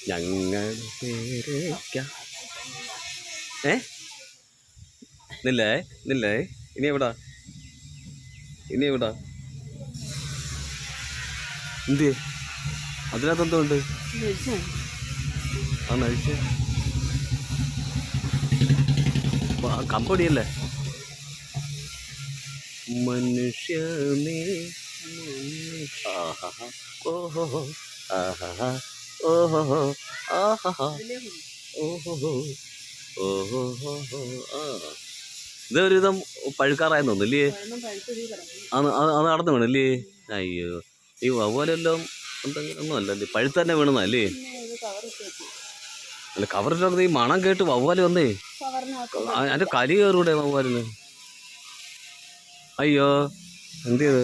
ഞങ്ങൾ നില്ലേ നില്ലേ ഇനി എവിടാ എന്ത് അതിനകത്ത് എന്തോ ഉണ്ട് ആ നഴിച്ച് കമ്പടിയല്ലേ മനുഷ്യനേ ഓഹോ ആഹാ ഓഹോ ആഹാ ഓഹോ ഓഹോ ആ ഇതൊരുവിധം പഴുക്കാറായെന്ന് തോന്നുന്നില്ലേ? അത് നടന്നു വീണല്ലേ? അയ്യോ ഈ വവ്വാലെല്ലാം എന്തെങ്കിലും ഒന്നും അല്ലല്ലേ, പഴുത്ത് തന്നെ വീണതല്ലേ? അല്ല കവറിട്ട് ഈ മണം കേട്ട് വവ്വാല് വന്നേ അതിന്റെ കലി കയറൂടെ വവ്വാലിന്? അയ്യോ എന്ത് ചെയ്ത്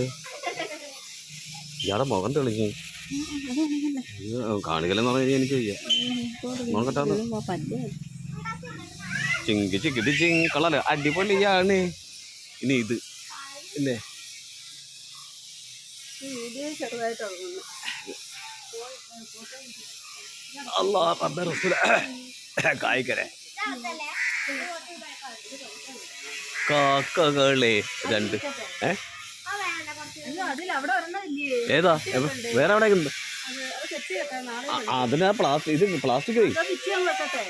ഇയാളെ മുഖം തെളിഞ്ഞു കാണിക്കലെന്ന് പറഞ്ഞു കഴിഞ്ഞാൽ എനിക്ക് വയ്യ. നോക്കട്ടെ ചിങ്കി ചിക്കിടി ചിങ്കളല്ല അടിപൊളിയാണ്. ഇനി ഇത് ഇല്ലേ അല്ലാ റബ്ബേ റസൂൽ കായ്ക്കരെ കാക്കകളെ രണ്ട് ഏതാ വേറെ എവിടെ ഉണ്ട്? അതിനാ ഇത് പ്ലാസ്റ്റിക്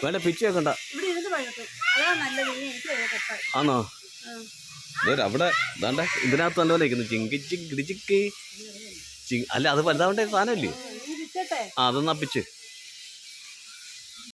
വേണ്ട പിച്ച് വെക്കണ്ട ആണോ? അവിടെ ഇതാണ്ട ഇതിനകത്ത് നല്ല പോലെ ഇരിക്കുന്നു ചിങ്കി ചിങ്കിടി ചിക്കി അല്ല അത് വലുതാവണ്ടേ സാധനമല്ലേ? അതൊന്നാ പിച്ച്